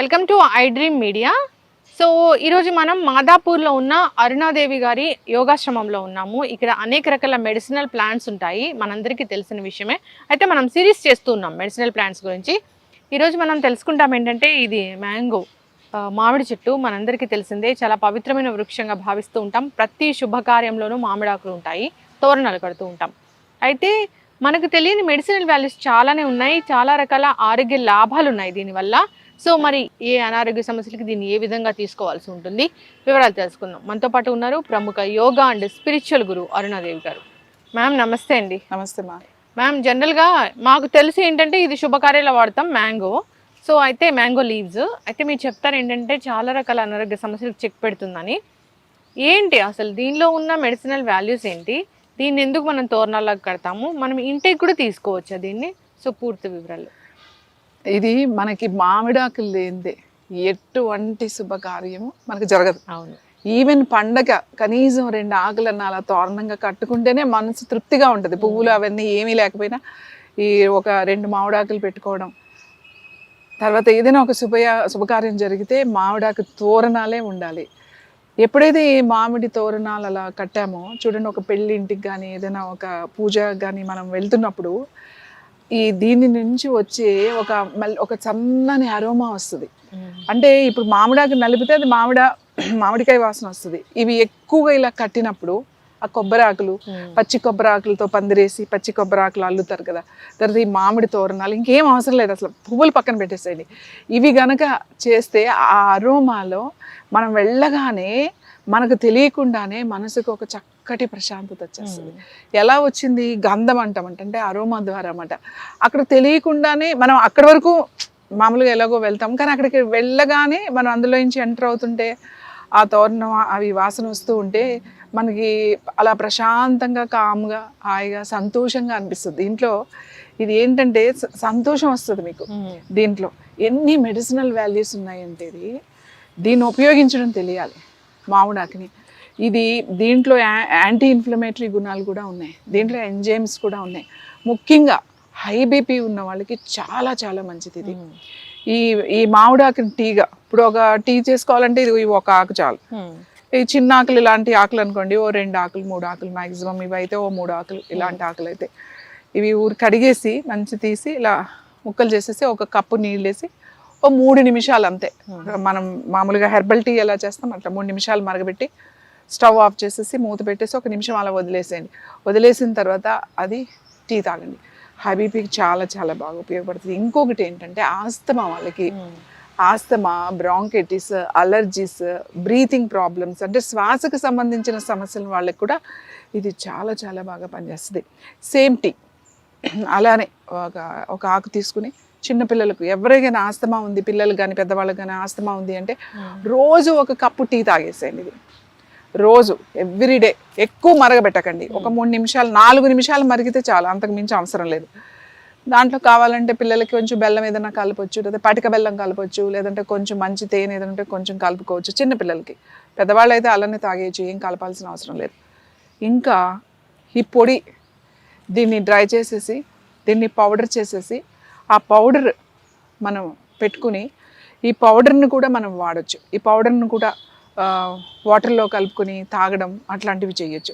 Welcome to I dream media. So ఈరోజు మనం మాదాపూర్లో ఉన్న అరుణాదేవి గారి యోగాశ్రమంలో ఉన్నాము. ఇక్కడ అనేక రకాల మెడిసినల్ ప్లాంట్స్ ఉంటాయి, మనందరికీ తెలిసిన విషయమే. అయితే మనం సిరీస్ చేస్తూ ఉన్నాం మెడిసినల్ ప్లాంట్స్ గురించి. ఈరోజు మనం తెలుసుకుంటాం ఏంటంటే ఇది మ్యాంగో మామిడి చెట్టు. మనందరికీ తెలిసిందే, చాలా పవిత్రమైన వృక్షంగా భావిస్తూ ఉంటాం. ప్రతి శుభకార్యంలోనూ మామిడాకులు ఉంటాయి, తోరణాలు కడుతూ ఉంటాం. అయితే మనకు తెలియని మెడిసినల్ వాల్యూస్ చాలానే ఉన్నాయి, చాలా రకాల ఆరోగ్య లాభాలు ఉన్నాయి దీనివల్ల. సో మరి ఏ అనారోగ్య సమస్యలకి దీన్ని ఏ విధంగా తీసుకోవాల్సి ఉంటుంది, వివరాలు తెలుసుకుందాం. మనతో పాటు ఉన్నారు ప్రముఖ యోగా అండ్ స్పిరిచువల్ గురు అరుణాదేవి గారు. మ్యామ్ నమస్తే అండి. నమస్తే మ్యామ్, జనరల్గా మాకు తెలిసి ఏంటంటే ఇది శుభకార్యాలు వాడతాం మ్యాంగో. సో అయితే మ్యాంగో లీవ్స్ అయితే మీరు చెప్తారు ఏంటంటే చాలా రకాల అనారోగ్య సమస్యలకు చెక్ పెడుతుందని. ఏంటి అసలు దీనిలో ఉన్న మెడిసినల్ వాల్యూస్ ఏంటి, దీన్ని ఎందుకు మనం తోరణాలకు కడతాము, మనం ఇంటికి కూడా తీసుకోవచ్చా దీన్ని? సో పూర్తి వివరాలు. ఇది మనకి మామిడాకులు లేనిదే ఎటువంటి శుభకార్యము మనకు జరగదు. అవును, ఈవెన్ పండగ కనీసం 2 ఆకులన్నా అలా తోరణంగా కట్టుకుంటేనే మనసు తృప్తిగా ఉంటుంది. పువ్వులు అవన్నీ ఏమీ లేకపోయినా ఈ ఒక 2 మామిడాకులు పెట్టుకోవడం, తర్వాత ఏదైనా ఒక శుభకార్యం జరిగితే మామిడాకు తోరణాలే ఉండాలి. ఎప్పుడైతే ఈ మామిడి తోరణాలు అలా కట్టామో చూడండి, ఒక పెళ్ళి ఇంటికి కానీ ఏదైనా ఒక పూజ కానీ మనం వెళ్తున్నప్పుడు ఈ దీని నుంచి వచ్చే ఒక సన్నని అరోమా వస్తుంది. అంటే ఇప్పుడు మామిడాకు నలిపితే అది మామిడికాయ వాసన వస్తుంది. ఇవి ఎక్కువగా ఇలా కట్టినప్పుడు ఆ కొబ్బరాకులు, పచ్చి కొబ్బరాకులతో పందిరేసి పచ్చి కొబ్బరాకులు అల్లుతారు కదా, తర్వాత ఈ మామిడి తోరణాలు, ఇంకేం అవసరం లేదు, అసలు పువ్వులు పక్కన పెట్టేసేయండి. ఇవి గనక చేస్తే ఆ అరోమాలో మనం వెళ్ళగానే మనకు తెలియకుండానే మనసుకు ఒక చక్కటి ప్రశాంతత వచ్చేస్తుంది. ఎలా వచ్చింది? గంధం అంటే అరోమా ద్వారా అన్నమాట. అక్కడ తెలియకుండానే మనం అక్కడి వరకు మామూలుగా ఎలాగో వెళ్తాం, కానీ అక్కడికి వెళ్ళగానే మనం అందులో నుంచి ఎంటర్ అవుతుంటే ఆ తోరణం అవి వాసన వస్తూ ఉంటే మనకి అలా ప్రశాంతంగా, కామ్గా, హాయిగా, సంతోషంగా అనిపిస్తుంది. దీంట్లో ఇది ఏంటంటే సంతోషం వస్తుంది మీకు. దీంట్లో ఎన్ని మెడిసినల్ వాల్యూస్ ఉన్నాయంటే దీన్ని ఉపయోగించడం తెలియాలి మామిడాకుని. దీంట్లో యాంటీ ఇన్ఫ్లమేటరీ గుణాలు కూడా ఉన్నాయి, దీంట్లో ఎంజైమ్స్ కూడా ఉన్నాయి. ముఖ్యంగా హై బీపీ ఉన్న వాళ్ళకి చాలా చాలా మంచిది ఇది. ఈ మామిడాకుని టీగా ఇప్పుడు ఒక టీ చేసుకోవాలంటే ఇది ఒక ఆకు చాలు. ఈ చిన్న ఆకులు ఇలాంటి ఆకులు అనుకోండి, 2 ఆకులు 3 ఆకులు మ్యాక్సిమం, ఇవైతే 3 ఆకులు, ఇలాంటి ఆకులు అయితే ఇవి కడిగేసి మంచి తీసి ఇలా ముక్కలు చేసేసి ఒక కప్పు నీళ్ళు వేసి 3 నిమిషాలు అంతే. మనం మామూలుగా హెర్బల్ టీ ఎలా చేస్తాం అట్లా 3 నిమిషాలు మరగబెట్టి స్టవ్ ఆఫ్ చేసేసి మూత పెట్టేసి 1 నిమిషం అలా వదిలేసేయండి. వదిలేసిన తర్వాత అది టీ తాగండి. హై బీపీకి చాలా చాలా బాగా ఉపయోగపడుతుంది. ఇంకొకటి ఏంటంటే ఆస్తమా వాళ్ళకి, asthma, bronchitis, allergies, breathing problems, అంటే శ్వాసకు సంబంధించిన సమస్యల వాళ్ళకి కూడా ఇది చాలా చాలా బాగా పనిచేస్తుంది. సేమ్ టీ అలానే ఒక ఆకు తీసుకుని చిన్నపిల్లలకు ఎవరికైనా ఆస్తమా ఉంది, పిల్లలు కానీ పెద్దవాళ్ళకి కానీ ఆస్తమా ఉంది అంటే రోజు 1 కప్పు టీ తాగేసేయండి. ఇది రోజు ఎవ్రీడే. ఎక్కువ మరగబెట్టకండి, ఒక 3 నిమిషాలు 4 నిమిషాలు మరిగితే చాలు, అంతకు మించి అవసరం లేదు. దాంట్లో కావాలంటే పిల్లలకి కొంచెం బెల్లం ఏదైనా కలపచ్చు, లేదా పటిక బెల్లం కలపచ్చు, లేదంటే కొంచెం మంచి తేనె ఏదంటే కొంచెం కలుపుకోవచ్చు చిన్నపిల్లలకి. పెద్దవాళ్ళు అయితే అలానే తాగేయచ్చు, ఏం కలపాల్సిన అవసరం లేదు. ఇంకా ఈ పొడి దీన్ని డ్రై చేసేసి దీన్ని పౌడర్ చేసేసి ఆ పౌడర్ మనం పెట్టుకుని ఈ పౌడర్ని కూడా మనం వాడచ్చు. ఈ పౌడర్ని కూడా వాటర్లో కలుపుకొని తాగడం అట్లాంటివి చేయొచ్చు.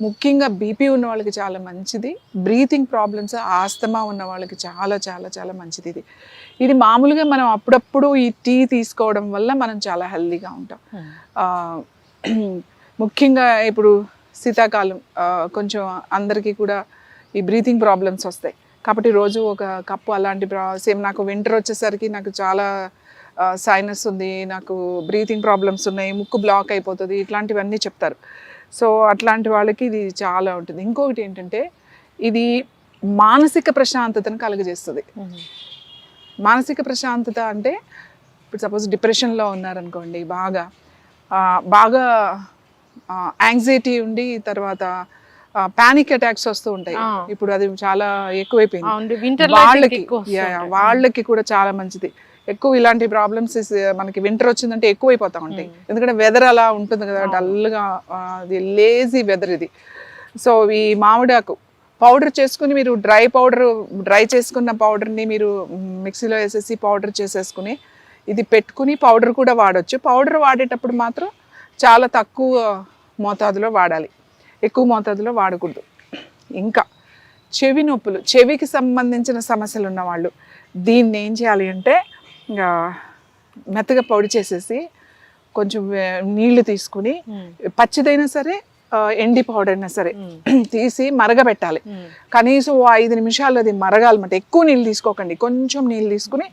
ముఖ్యంగా బీపీ ఉన్న వాళ్ళకి చాలా మంచిది. బ్రీతింగ్ ప్రాబ్లమ్స్, ఆస్తమా ఉన్న వాళ్ళకి చాలా చాలా చాలా మంచిది ఇది. మామూలుగా మనం అప్పుడప్పుడు ఈ టీ తీసుకోవడం వల్ల మనం చాలా హెల్తీగా ఉంటాం. ముఖ్యంగా ఇప్పుడు శీతాకాలం కొంచెం అందరికీ కూడా ఈ బ్రీతింగ్ ప్రాబ్లమ్స్ వస్తాయి కాబట్టి రోజు 1 కప్పు అలాంటి సేమ్ నాకు వింటర్ వచ్చేసరికి నాకు చాలా సైనస్ ఉంది, నాకు బ్రీతింగ్ ప్రాబ్లమ్స్ ఉన్నాయి, ముక్కు బ్లాక్ అయిపోతుంది, ఇట్లాంటివన్నీ చెప్తారు. సో అట్లాంటి వాళ్ళకి ఇది చాలా ఉంటుంది. ఇంకొకటి ఏంటంటే ఇది మానసిక ప్రశాంతతను కలుగజేస్తుంది. మానసిక ప్రశాంతత అంటే ఇప్పుడు సపోజ్ డిప్రెషన్లో ఉన్నారనుకోండి, బాగా యాంగ్జైటీ ఉండి తర్వాత పానిక్ అటాక్స్ వస్తూ ఉంటాయి. ఇప్పుడు అది చాలా ఎక్కువైపోయింది వాళ్ళకి కూడా చాలా మంచిది. ఎక్కువ ఇలాంటి ప్రాబ్లమ్స్ మనకి వింటర్ వచ్చిందంటే ఎక్కువైపోతూ ఉంటాయి, ఎందుకంటే వెదర్ అలా ఉంటుంది కదా, డల్గా, అది లేజీ వెదర్ ఇది. సో ఈ మామిడాకు పౌడర్ చేసుకుని మీరు డ్రై చేసుకున్న పౌడర్ని మీరు మిక్సీలో వేసేసి పౌడర్ చేసేసుకుని ఇది పెట్టుకుని పౌడర్ కూడా వాడొచ్చు. పౌడర్ వాడేటప్పుడు మాత్రం చాలా తక్కువ మోతాదులో వాడాలి, ఎక్కువ మోతాదులో వాడకూడదు. ఇంకా చెవి నొప్పులు, చెవికి సంబంధించిన సమస్యలు ఉన్నవాళ్ళు దీన్ని ఏం చేయాలి అంటే ఇంకా మెత్తగా పొడి చేసేసి కొంచెం నీళ్లు తీసుకుని పచ్చిదైనా సరే ఎండి పౌడర్ అయినా సరే తీసి మరగబెట్టాలి. కనీసం 5 నిమిషాలు అది మరగాలన్నమాట. ఎక్కువ నీళ్ళు తీసుకోకండి, కొంచెం నీళ్ళు తీసుకుని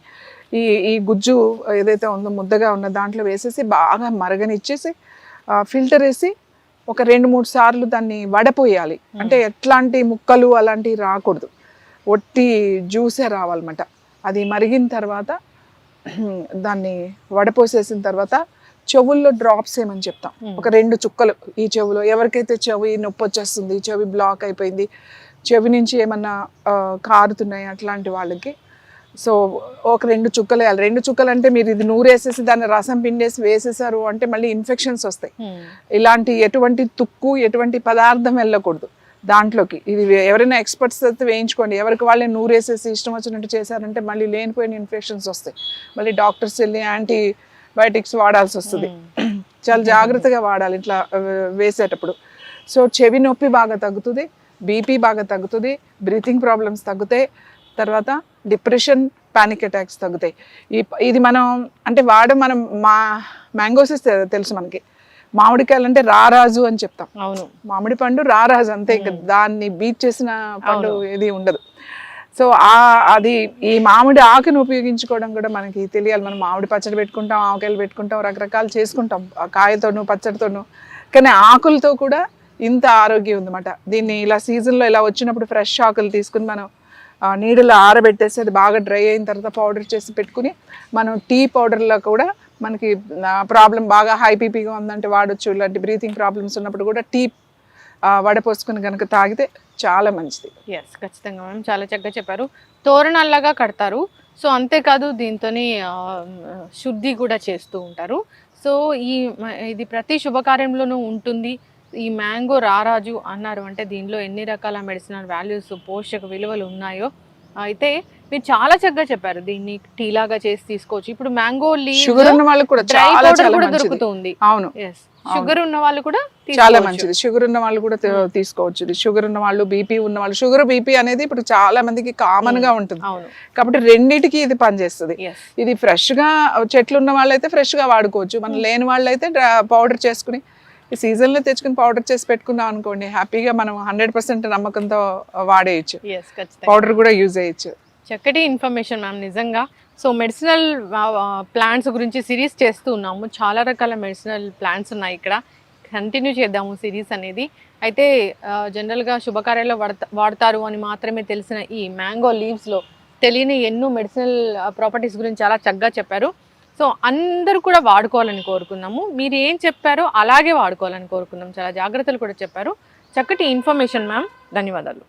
ఈ గుజ్జు ఏదైతే ఉందో ముద్దగా ఉన్న దాంట్లో వేసేసి బాగా మరగనిచ్చేసి ఫిల్టర్ వేసి ఒక 2-3 సార్లు దాన్ని వడపోయాలి. అంటే ఎట్లాంటి ముక్కలు అలాంటివి రాకూడదు, ఒట్టి జ్యూసే రావాలన్నమాట. అది మరిగిన తర్వాత దాన్ని వడపోసేసిన తర్వాత చెవుల్లో డ్రాప్స్ ఏమని చెప్తాం, ఒక 2 చుక్కలు ఈ చెవులో. ఎవరికైతే చెవి నొప్పి వచ్చేస్తుంది, చెవి బ్లాక్ అయిపోయింది, చెవి నుంచి ఏమన్నా కారుతున్నాయి అట్లాంటి వాళ్ళకి సో ఒక 2 చుక్కలు వేయాలి. 2 చుక్కలు అంటే మీరు ఇది నూరేసేసి దాన్ని రసం పిండేసి వేసేసారు అంటే మళ్ళీ ఇన్ఫెక్షన్స్ వస్తాయి. ఇలాంటి ఎటువంటి తుక్కు ఎటువంటి పదార్థం వెళ్ళకూడదు దాంట్లోకి. ఇది ఎవరైనా ఎక్స్పర్ట్స్ అయితే వేయించుకోండి. ఎవరికి వాళ్ళే నూరేసేసి ఇష్టం వచ్చినట్టు చేశారంటే మళ్ళీ లేనిపోయిన ఇన్ఫెక్షన్స్ వస్తాయి. మళ్ళీ డాక్టర్స్ వెళ్ళి యాంటీబయాటిక్స్ వాడాల్సి వస్తుంది. చాలా జాగ్రత్తగా వాడాలి ఇట్లా వేసేటప్పుడు. సో చెవి నొప్పి బాగా తగ్గుతుంది, బీపీ బాగా తగ్గుతుంది, బ్రీతింగ్ ప్రాబ్లమ్స్ తగ్గుతాయి, తర్వాత డిప్రెషన్, పానిక్ అటాక్స్ తగ్గుతాయి. ఇది మనం అంటే మనం మ్యాంగోసెస్ తెలుసు మనకి, మామిడికాయలు అంటే రారాజు అని చెప్తాం. అవును, మామిడి పండు రారాజు అంతే, ఇంకా దాన్ని బీట్ చేసిన పండు ఏది ఉండదు. సో అది ఈ మామిడి ఆకును ఉపయోగించుకోవడం కూడా మనకి తెలియాలి. మనం మామిడి పచ్చడి పెట్టుకుంటాం, ఆవకాయలు పెట్టుకుంటాం, రకరకాలు చేసుకుంటాం కాయతోనూ పచ్చడితోనూ, కానీ ఆకులతో కూడా ఇంత ఆరోగ్యం ఉందన్నమాట. దీన్ని ఇలా సీజన్లో ఇలా వచ్చినప్పుడు ఫ్రెష్ ఆకులు తీసుకుని మనం నీడలో ఆరబెట్టేసి అది బాగా డ్రై అయిన తర్వాత పౌడర్ చేసి పెట్టుకుని మనం టీ పౌడర్లో కూడా మనకి ప్రాబ్లం బాగా హై బీపీగా ఉందంటే వాడచ్చు. ఇలాంటి బ్రీతింగ్ ప్రాబ్లమ్స్ ఉన్నప్పుడు కూడా టీ వడపోసుకుని కనుక తాగితే చాలా మంచిది. ఎస్, ఖచ్చితంగా మ్యామ్, చాలా చక్కగా చెప్పారు. తోరణాల్లాగా కడతారు, సో అంతేకాదు దీంతో శుద్ధి కూడా చేస్తూ ఉంటారు. సో ఇది ప్రతి శుభకార్యంలోనూ ఉంటుంది. ఈ మ్యాంగో రారాజు అన్నారు అంటే దీనిలో ఎన్ని రకాల మెడిసినల్ వాల్యూస్, పోషక విలువలు ఉన్నాయో అయితే మీరు చాలా చక్కగా చెప్పారు. దీన్ని టీ లాగా చేసి తీసుకోవచ్చు. ఇప్పుడు మ్యాంగో లీవ్ షుగర్ ఉన్న వాళ్ళకి కూడా చాలా దొరుకుతుంది. అవును, షుగర్ ఉన్న వాళ్ళు కూడా చాలా మంచిది. షుగర్ ఉన్న వాళ్ళు కూడా తీసుకోవచ్చు. షుగర్ ఉన్న వాళ్ళు, బీపీ ఉన్న వాళ్ళు, షుగర్ బీపీ అనేది ఇప్పుడు చాలా మందికి కామన్ గా ఉంటుంది కాబట్టి రెండిటికి ఇది పనిచేస్తుంది. ఇది ఫ్రెష్ గా చెట్లు ఉన్న వాళ్ళైతే ఫ్రెష్ గా వాడుకోవచ్చు. మనం లేని వాళ్ళు అయితే పౌడర్ చేసుకుని ఈ సీజన్లో తెచ్చుకుని పౌడర్ చేసి పెట్టుకున్నాం అనుకోండి, హ్యాపీగా మనం 100% నమ్మకంతో వాడేయచ్చు. పౌడర్ కూడా యూజ్ చేయొచ్చు. చక్కటి ఇన్ఫర్మేషన్ మ్యామ్, నిజంగా. సో మెడిసినల్ ప్లాంట్స్ గురించి సిరీస్ చేస్తూ ఉన్నాము. చాలా రకాల మెడిసినల్ ప్లాంట్స్ ఉన్నాయి ఇక్కడ. కంటిన్యూ చేద్దాము సిరీస్ అనేది. అయితే జనరల్గా శుభకార్యాల్లో వాడతారు అని మాత్రమే తెలిసిన ఈ మ్యాంగో లీవ్స్లో తెలియని ఎన్నో మెడిసినల్ ప్రాపర్టీస్ గురించి చాలా చక్కగా చెప్పారు. సో అందరూ కూడా వాడుకోవాలని కోరుకుందాము. మీరు ఏం చెప్పారో అలాగే వాడుకోవాలని కోరుకుందాం. చాలా జాగ్రత్తలు కూడా చెప్పారు. చక్కటి ఇన్ఫర్మేషన్ మ్యామ్, ధన్యవాదాలు.